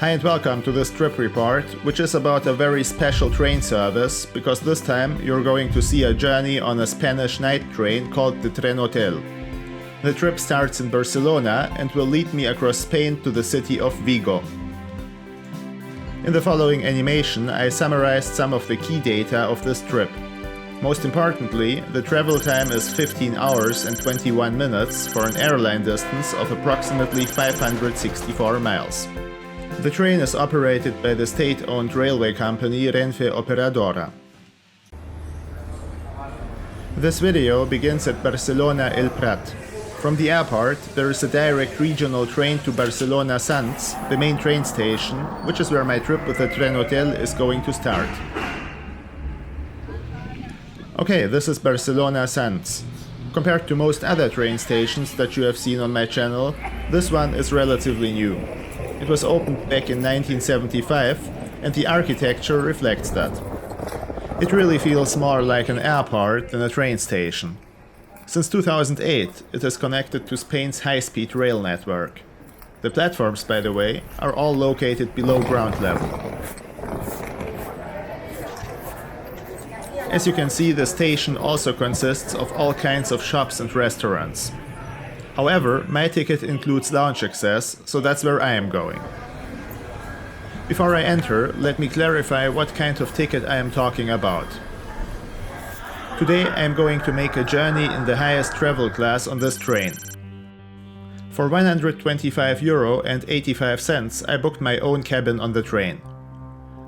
Hi and welcome to this trip report, which is about a very special train service, because this time you're going to see a journey on a Spanish night train called the Trenhotel. The trip starts in Barcelona and will lead me across Spain to the city of Vigo. In the following animation, I summarized some of the key data of this trip. Most importantly, the travel time is 15 hours and 21 minutes for an airline distance of approximately 564 miles. The train is operated by the state-owned railway company Renfe Operadora. This video begins at Barcelona El Prat. From the airport, there is a direct regional train to Barcelona Sants, the main train station, which is where my trip with the Trenhotel is going to start. Okay, this is Barcelona Sants. Compared to most other train stations that you have seen on my channel, this one is relatively new. It was opened back in 1975, and the architecture reflects that. It really feels more like an airport than a train station. Since 2008, it is connected to Spain's high-speed rail network. The platforms, by the way, are all located below ground level. As you can see, the station also consists of all kinds of shops and restaurants. However, my ticket includes lounge access, so that's where I am going. Before I enter, let me clarify what kind of ticket I am talking about. Today I am going to make a journey in the highest travel class on this train. For €125.85 I booked my own cabin on the train.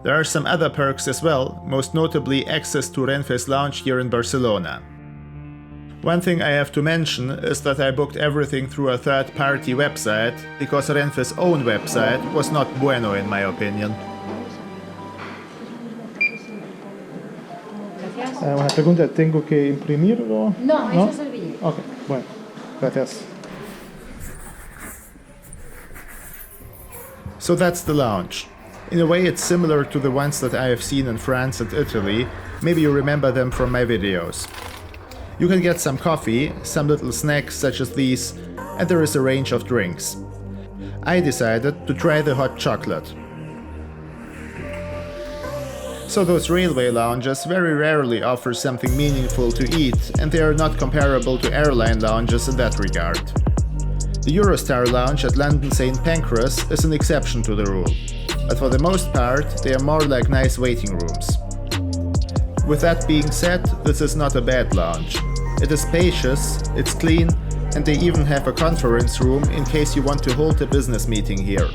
There are some other perks as well, most notably access to Renfe's lounge here in Barcelona. One thing I have to mention is that I booked everything through a third-party website, because Renfe's own website was not bueno in my opinion. Una pregunta, ¿tengo que imprimirlo? No, eso es el billete. Ok, bueno, gracias. So that's the lounge. In a way it's similar to the ones that I have seen in France and Italy, maybe you remember them from my videos. You can get some coffee, some little snacks such as these, and there is a range of drinks. I decided to try the hot chocolate. So those railway lounges very rarely offer something meaningful to eat, and they are not comparable to airline lounges in that regard. The Eurostar lounge at London St. Pancras is an exception to the rule, but for the most part they are more like nice waiting rooms. With that being said, this is not a bad lounge. It is spacious, it's clean, and they even have a conference room in case you want to hold a business meeting here.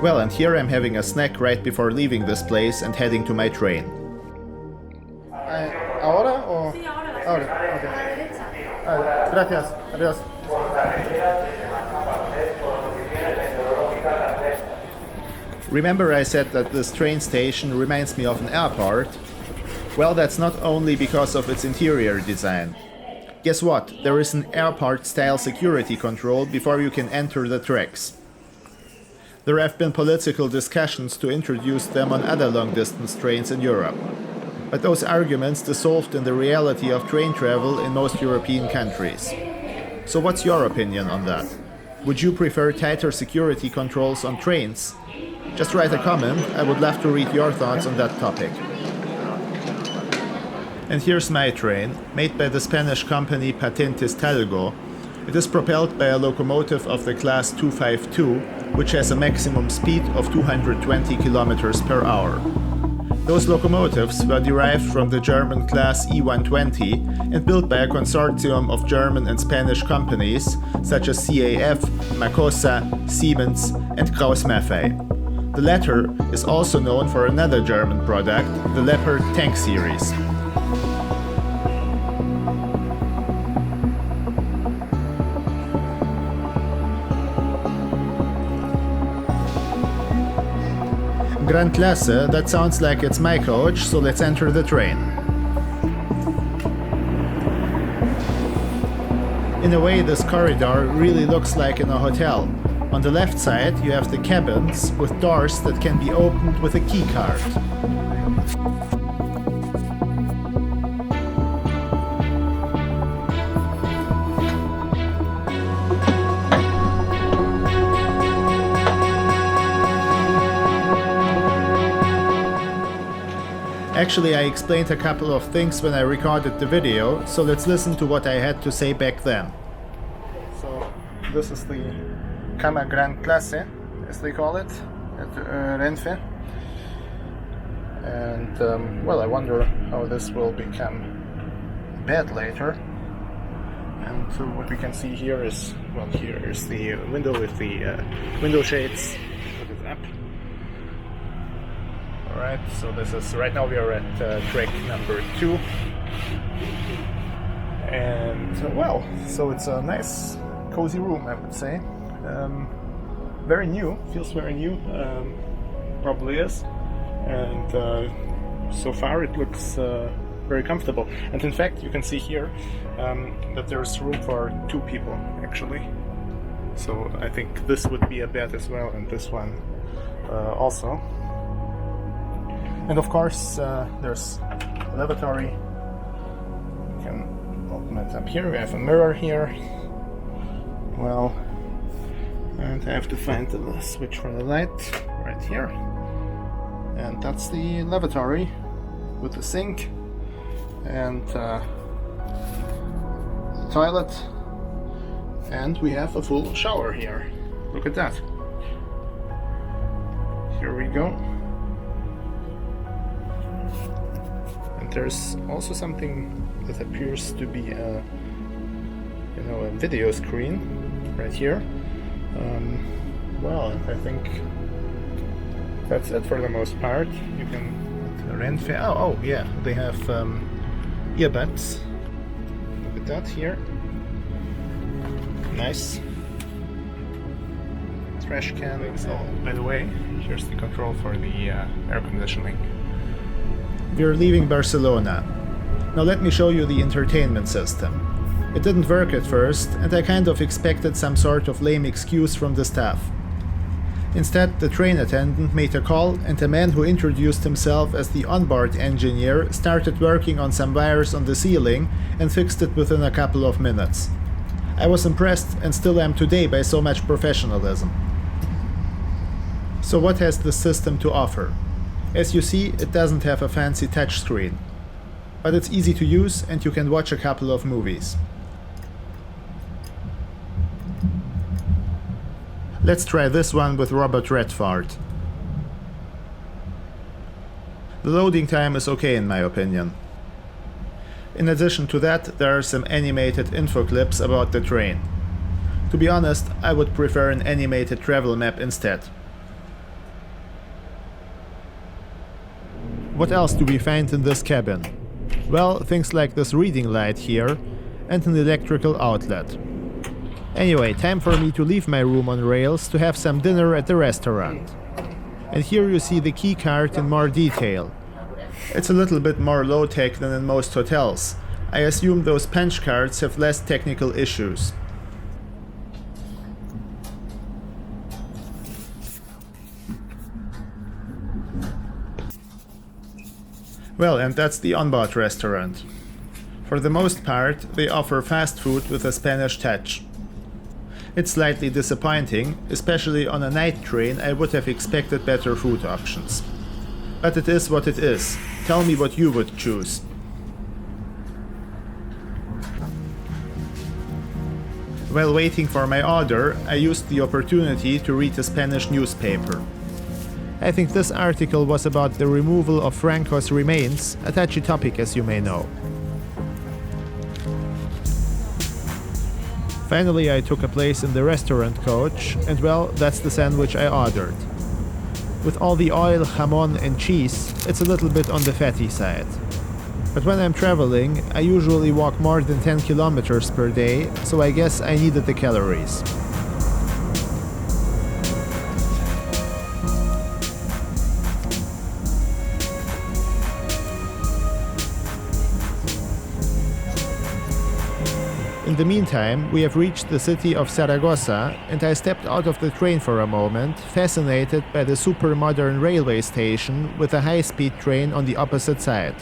Well, and here I'm having a snack right before leaving this place and heading to my train. ¿Ahora o...? Sí, ahora. Ahora, A la derecha. ok. Gracias, adiós. Remember I said that this train station reminds me of an airport? Well, that's not only because of its interior design. Guess what? There is an airport-style security control before you can enter the tracks. There have been political discussions to introduce them on other long-distance trains in Europe. But those arguments dissolved in the reality of train travel in most European countries. So what's your opinion on that? Would you prefer tighter security controls on trains? Just write a comment, I would love to read your thoughts on that topic. And here's my train, made by the Spanish company Patentes Talgo. It is propelled by a locomotive of the class 252, which has a maximum speed of 220 km per hour. Those locomotives were derived from the German class E120 and built by a consortium of German and Spanish companies such as CAF, Macosa, Siemens and Krauss-Maffei. The latter is also known for another German product, the Leopard tank series. Gran Clase, that sounds like it's my coach, so let's enter the train. In a way, this corridor really looks like in a hotel. On the left side, you have the cabins with doors that can be opened with a keycard. Actually, I explained a couple of things when I recorded the video, so let's listen to what I had to say back then. So this is the Cama Gran Clase, as they call it, at Renfe. And well, I wonder how this will become bed later. And what we can see here is, well, here is the window with the window shades. Put it up. Alright, so this is, right now we are at track number 2. And well, so it's a nice, cozy room, I would say. Very new, feels very new, probably is. And so far it looks very comfortable. And in fact, you can see here that there's room for 2 people, actually. So I think this would be a bed as well, and this one also. And of course, there's a lavatory. You can open it up here. We have a mirror here. Well, and I have to find the switch for the light right here. And that's the lavatory with the sink and toilet. And we have a full shower here. Look at that. Here we go. And there's also something that appears to be a video screen right here. Well, I think that's it for the most part. You can Renfe. Oh yeah, they have earbuds. Look at that here. Nice. Trash can. Oh, by the way, here's the control for the air conditioning. We're leaving Barcelona. Now let me show you the entertainment system. It didn't work at first, and I kind of expected some sort of lame excuse from the staff. Instead, the train attendant made a call, and a man who introduced himself as the onboard engineer started working on some wires on the ceiling and fixed it within a couple of minutes. I was impressed, and still am today, by so much professionalism. So what has this system to offer? As you see, it doesn't have a fancy touchscreen, but it's easy to use and you can watch a couple of movies. Let's try this one with Robert Redford. The loading time is okay in my opinion. In addition to that, there are some animated info clips about the train. To be honest, I would prefer an animated travel map instead. What else do we find in this cabin? Well, things like this reading light here and an electrical outlet. Anyway, time for me to leave my room on rails to have some dinner at the restaurant. And here you see the keycard in more detail. It's a little bit more low-tech than in most hotels. I assume those punch cards have less technical issues. Well, and that's the onboard restaurant. For the most part, they offer fast food with a Spanish touch. It's slightly disappointing, especially on a night train. I would have expected better food options. But it is what it is. Tell me what you would choose. While waiting for my order, I used the opportunity to read a Spanish newspaper. I think this article was about the removal of Franco's remains, a touchy topic as you may know. Finally, I took a place in the restaurant coach, and well, that's the sandwich I ordered. With all the oil, jamon and cheese, it's a little bit on the fatty side. But when I'm traveling, I usually walk more than 10 kilometers per day, so I guess I needed the calories. In the meantime, we have reached the city of Zaragoza, and I stepped out of the train for a moment, fascinated by the super modern railway station with a high-speed train on the opposite side.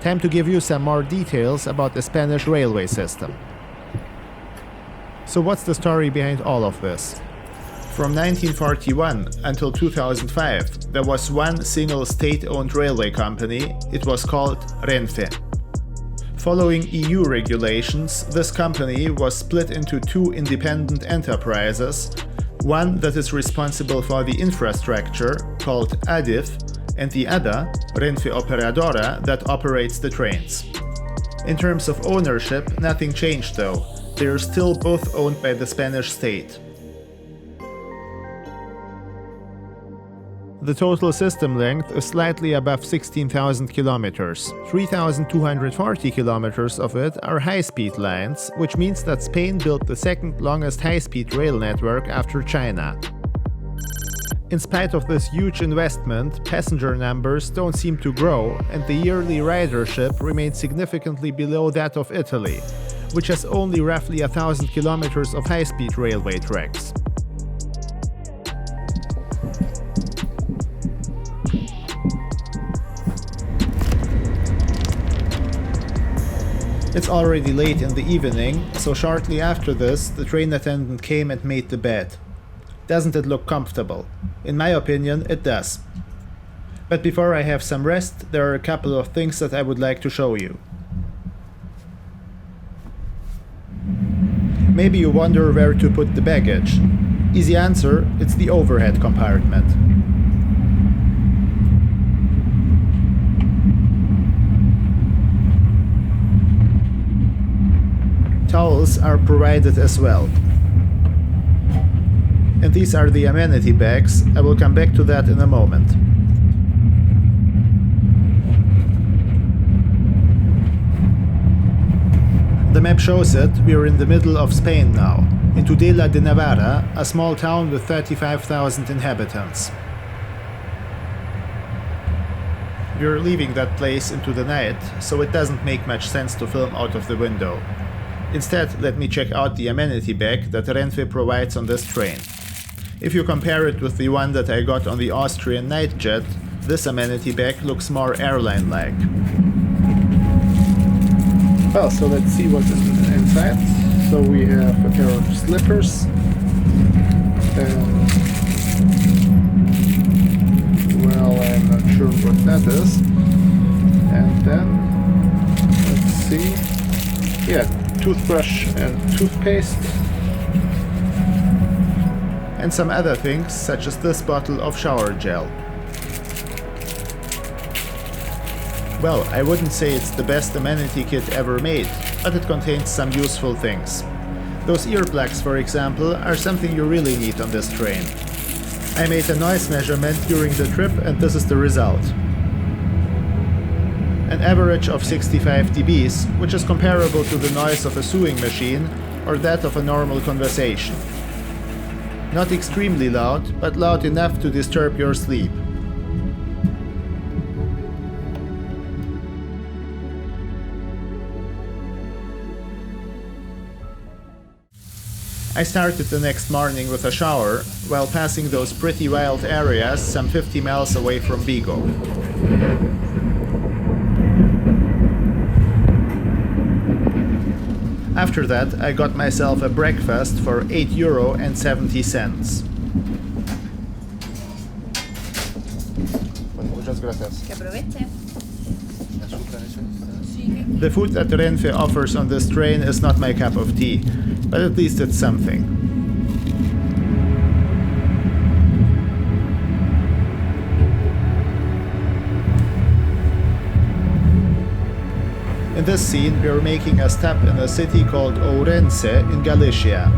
Time to give you some more details about the Spanish railway system. So what's the story behind all of this? From 1941 until 2005, there was one single state-owned railway company. It was called Renfe. Following EU regulations, this company was split into two independent enterprises, one that is responsible for the infrastructure, called ADIF, and the other, Renfe Operadora, that operates the trains. In terms of ownership, nothing changed though. They are still both owned by the Spanish state. The total system length is slightly above 16,000 kilometers. 3,240 kilometers of it are high-speed lines, which means that Spain built the second longest high-speed rail network after China. In spite of this huge investment, passenger numbers don't seem to grow, and the yearly ridership remains significantly below that of Italy, which has only roughly 1,000 kilometers of high-speed railway tracks. It's already late in the evening, so shortly after this, the train attendant came and made the bed. Doesn't it look comfortable? In my opinion, it does. But before I have some rest, there are a couple of things that I would like to show you. Maybe you wonder where to put the baggage. Easy answer, it's the overhead compartment. Towels are provided as well. And these are the amenity bags. I will come back to that in a moment. The map shows it. We are in the middle of Spain now, in Tudela de Navarra, a small town with 35,000 inhabitants. We are leaving that place into the night, so it doesn't make much sense to film out of the window. Instead, let me check out the amenity bag that Renfe provides on this train. If you compare it with the one that I got on the Austrian night jet, this amenity bag looks more airline-like. Well, so let's see what's inside. So we have a pair of slippers. Well, I'm not sure what that is. And then, let's see. Yeah, toothbrush and toothpaste. And some other things, such as this bottle of shower gel. Well, I wouldn't say it's the best amenity kit ever made, but it contains some useful things. Those earplugs, for example, are something you really need on this train. I made a noise measurement during the trip and this is the result. An average of 65 dBs, which is comparable to the noise of a sewing machine or that of a normal conversation. Not extremely loud, but loud enough to disturb your sleep. I started the next morning with a shower, while passing those pretty wild areas some 50 miles away from Vigo. After that, I got myself a breakfast for €8.70. Muchas gracias. Que aproveche. The food that Renfe offers on this train is not my cup of tea, but at least it's something. In this scene, we are making a stop in a city called Ourense in Galicia.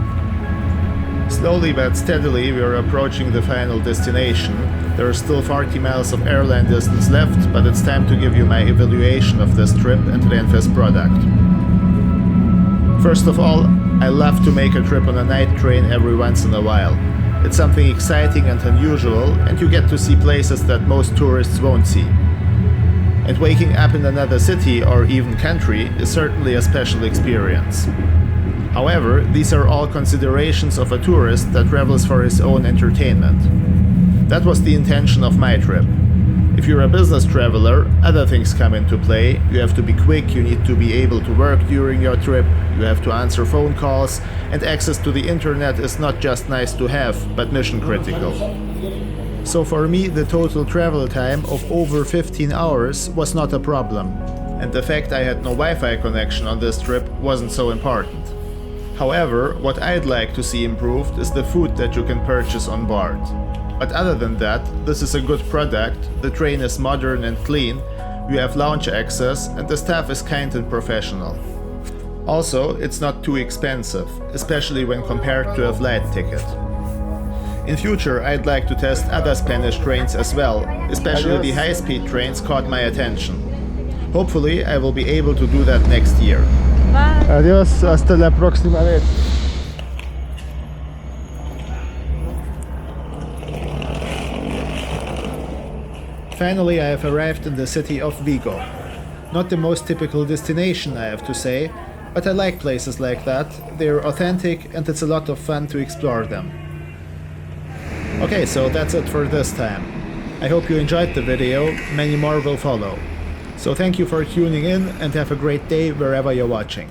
Slowly but steadily, we are approaching the final destination. There are still 40 miles of airline distance left, but it's time to give you my evaluation of this trip and Renfe's product. First of all, I love to make a trip on a night train every once in a while. It's something exciting and unusual, and you get to see places that most tourists won't see. And waking up in another city or even country is certainly a special experience. However, these are all considerations of a tourist that travels for his own entertainment. That was the intention of my trip. If you're a business traveler, other things come into play. You have to be quick, you need to be able to work during your trip, you have to answer phone calls, and access to the internet is not just nice to have, but mission critical. So for me, the total travel time of over 15 hours was not a problem, and the fact I had no Wi-Fi connection on this trip wasn't so important. However, what I'd like to see improved is the food that you can purchase on board. But other than that, this is a good product, the train is modern and clean, you have lounge access, and the staff is kind and professional. Also, it's not too expensive, especially when compared to a flight ticket. In future, I'd like to test other Spanish trains as well, especially the high-speed trains caught my attention. Hopefully, I will be able to do that next year. Bye. Adios, hasta la próxima vez. Finally, I have arrived in the city of Vigo. Not the most typical destination, I have to say, but I like places like that. They're authentic and it's a lot of fun to explore them. Okay, so that's it for this time. I hope you enjoyed the video, many more will follow. So thank you for tuning in and have a great day wherever you're watching.